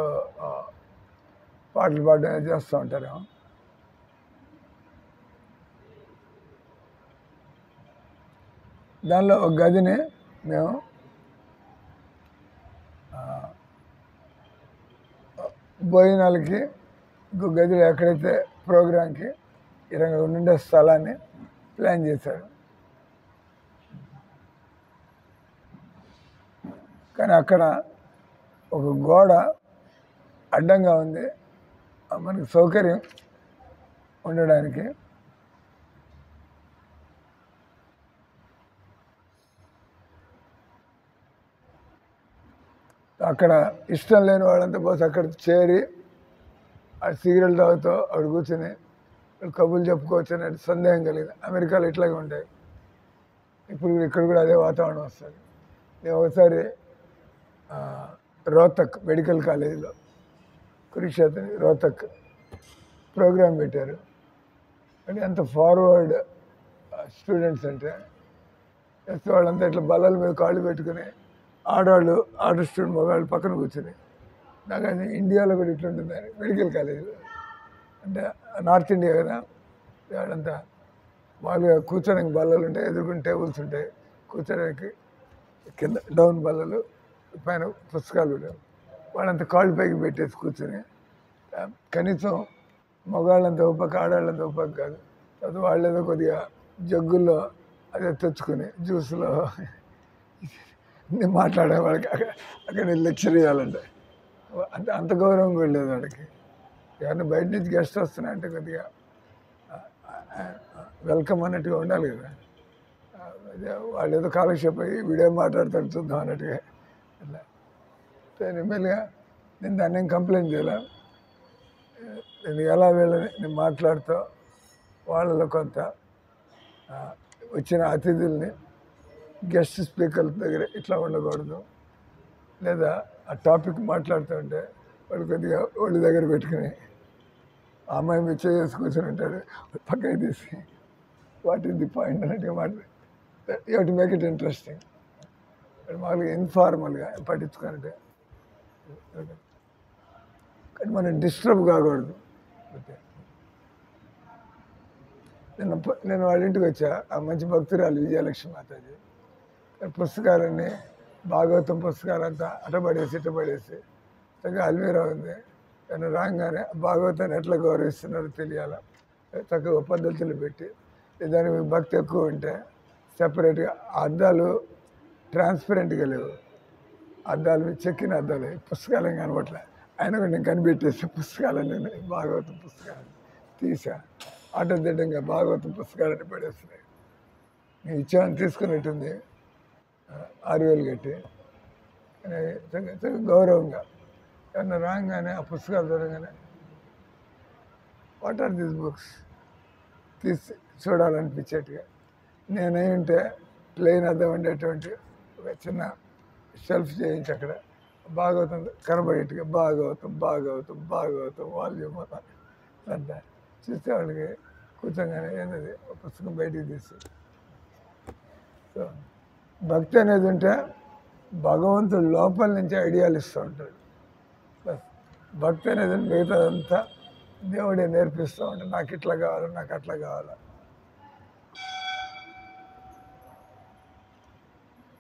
పాటలు పాడడం చేస్తూ ఉంటారు. దానిలో ఒక గదిని మేము భోజనాలకి, ఇంకో గదిలో ఎక్కడైతే ప్రోగ్రాంకి ఇరవై ఉండే స్థలాన్ని ప్లాన్ చేశారు. కానీ అక్కడ ఒక గోడ అడ్డంగా ఉంది, మనకి సౌకర్యం ఉండడానికి. అక్కడ ఇష్టం లేని వాళ్ళంతా పోసి అక్కడ చేరి ఆ సిగరెట్ తాగుతూ అక్కడ కూర్చొని కబుర్లు చెప్పుకోవచ్చు అనే సందేహం కలిగింది. అమెరికాలో ఇట్లాగే ఉంటాయి. ఇప్పుడు ఇక్కడ కూడా అదే వాతావరణం వస్తుంది. నేను ఒకసారి రోహ్తక్ మెడికల్ కాలేజీలో కురుక్షేత్ర రోహ్తక్ ప్రోగ్రాం పెట్టారు. అంటే ఎంత ఫార్వర్డ్ స్టూడెంట్స్ అంటే, వాళ్ళంతా ఇట్లా బల్లల మీద కాళ్ళు పెట్టుకుని ఆడవాళ్ళు స్టూడెంట్ మగవాళ్ళు పక్కన కూర్చొని నాకు అది ఇండియాలో కూడా ఇట్లుంటుంది మెడికల్ కాలేజీలో అంటే నార్త్ ఇండియా కదా వాళ్ళంతా మామూలుగా కూర్చోడానికి బల్లలు ఉంటాయి, ఎదుర్కొనే టేబుల్స్ ఉంటాయి, కూర్చోడానికి కింద డౌన్ బల్లలు, పైన పుస్తకాలు ఉంటాయి. వాళ్ళంతా కాళ్ళు పైకి పెట్టేసి కూర్చొని కనీసం మగవాళ్ళంతా ఉపక ఆడవాళ్ళంతా ఉపక కాదు, తర్వాత వాళ్ళు ఏదో కొద్దిగా జగ్గుల్లో అదే తెచ్చుకొని జ్యూస్లో మాట్లాడే వాళ్ళకి అక్కడ లెక్చర్ ఇవ్వాలంటే అంత గౌరవం కూడా లేదు వాడికి. ఎవరైనా బయట నుంచి గెస్ట్ వస్తున్నాయంటే కొద్దిగా వెల్కమ్ అన్నట్టుగా ఉండాలి కదా. వాళ్ళు ఏదో కాలక్షేపం అయ్యి వీడియో మాట్లాడతాడు చూద్దాం అన్నట్టుగా అట్లా. ఎమ్మెల్యేగా నేను దాన్ని ఏం కంప్లైంట్ చేయాల. నేను ఎలా వీళ్ళని నేను మాట్లాడుతూ వాళ్ళలో కొంత వచ్చిన అతిథుల్ని గెస్ట్ స్పీకర్ దగ్గర ఇట్లా ఉండకూడదు, లేదా ఆ టాపిక్ మాట్లాడుతూ ఉంటే వాళ్ళు కొద్దిగా ఒళ్ళు దగ్గర పెట్టుకుని ఆ అమ్మాయి మీద చేసి కూర్చొని ఉంటాడు, పక్కకి తీసి వాట్ ఈస్ ది పాయింట్ అన్నట్టుగా మాట్లాడు. You to make it interesting. మామూలుగా ఇన్ఫార్మల్గా పట్టించుకుంటే కానీ మనం డిస్టర్బ్ కాకూడదు. నేను వాళ్ళ ఇంటికి వచ్చా, ఆ మంచి భక్తురాలు విజయలక్ష్మి మాతాజీ పుస్తకాలన్నీ భాగవతం పుస్తకాలంతా అటపడేసి ఇటపడేసి చక్కగా అల్మీరా ఉంది. కానీ రాగానే భాగవతాన్ని ఎట్లా గౌరవిస్తున్నారో తెలియాలా, చక్కగా పద్ధతులు పెట్టి దానికి భక్తి ఎక్కువ ఉంటే సెపరేట్గా అద్దాలు ట్రాన్స్పరెంట్గా లేవు, అద్దాలు చెక్కిన అద్దాలు పుస్తకాలు కనబట్లే. అయినా కూడా నేను కనిపెట్టేసి పుస్తకాలన్నీ భాగవతం పుస్తకాలు తీసా ఆటోదిడ్డంగా భాగవతం పుస్తకాలని పడేస్తున్నాయి. నేను ఇచ్చామని తీసుకున్నట్టుంది 6,000 కట్టి గౌరవంగా ఏమన్నా రాగానే ఆ పుస్తకాలు చూడగానే వాట్ ఆర్ దీస్ బుక్స్ తీసి చూడాలనిపించేట్టుగా నేనేంటే ప్లెయిన్ అద్దం ఉండేటువంటి ఒక చిన్న షెల్ఫ్ చేయించి అక్కడ భాగవతం కనబడేట్టుగా భాగవతం వాల్యూమ్ అంతా చూస్తే వాళ్ళకి కూర్చోగానే ఏంటది ఒక పుస్తకం బయటికి తీసి. సో భక్తి అనేది ఉంటే భగవంతుడు లోపల నుంచి ఐడియాలు ఇస్తూ ఉంటాడు. బస్ భక్తి అనేది మిగతాదంతా దేవుడే నేర్పిస్తూ ఉంటాడు. నాకు ఇట్లా కావాలి, నాకు అట్లా కావాలా.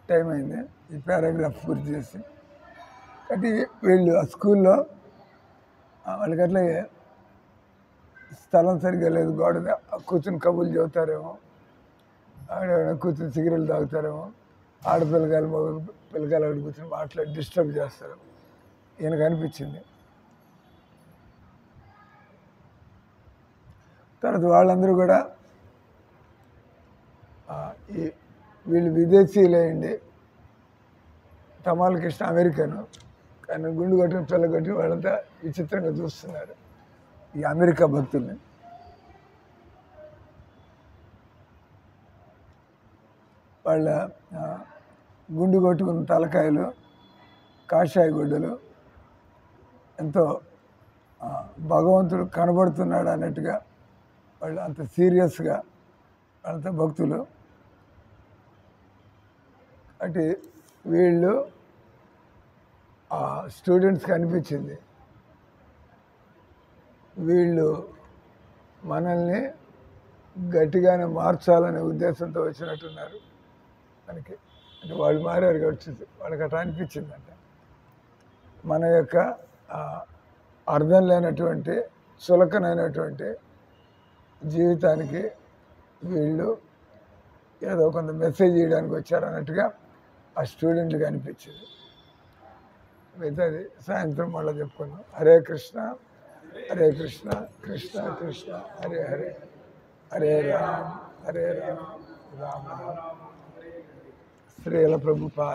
టైం అయింది, ఈ పారాగ్రాఫ్ పూర్తి చేసి కాబట్టి వీళ్ళు ఆ స్కూల్లో వాళ్ళకి అట్లాగే స్థలం సరిగ్గా లేదు, గోడ కూర్చొని కబుర్లు చెబుతారేమో, ఆడేమైనా కూర్చొని సిగరెట్లు తాగుతారేమో, ఆడపిల్లకాయలు మగ పిల్లకాయలు అక్కడ కూర్చొని మాట్లాడి డిస్టర్బ్ చేస్తారు. ఈయనకు అనిపించింది. తర్వాత వాళ్ళందరూ కూడా వీళ్ళు విదేశీయులేండి, తమాల కృష్ణ అమెరికను, కానీ గుండు కొట్టిన పిల్ల కొట్టి వాళ్ళంతా విచిత్రంగా చూస్తున్నారు ఈ అమెరికా భక్తుల్ని. వాళ్ళ గుండు కొట్టుకున్న తలకాయలు, కాషాయ గుడ్డలు, ఎంతో భగవంతుడు కనబడుతున్నాడు అన్నట్టుగా వాళ్ళు అంత సీరియస్గా వాళ్ళంతా భక్తులు. అంటే వీళ్ళు ఆ స్టూడెంట్స్కి అనిపించింది వీళ్ళు మనల్ని గట్టిగానే మార్చాలనే ఉద్దేశంతో వచ్చినట్టున్నారు మనకి. అంటే వాళ్ళు మారారు కాబట్టి వాళ్ళకి అట్లా అనిపించిందంట. మన యొక్క అర్థం లేనటువంటి చులకనైనటువంటి జీవితానికి వీళ్ళు ఏదో కొంత మెసేజ్ ఇవ్వడానికి వచ్చారన్నట్టుగా ఆ స్టూడెంట్కి అనిపించింది. మిగతాది సాయంత్రం మళ్ళీ చెప్పుకుందాం. హరే కృష్ణ హరే కృష్ణ కృష్ణ కృష్ణ హరే హరే, హరే రామ్ రామ రామ శ్రీల ప్రభుపాద.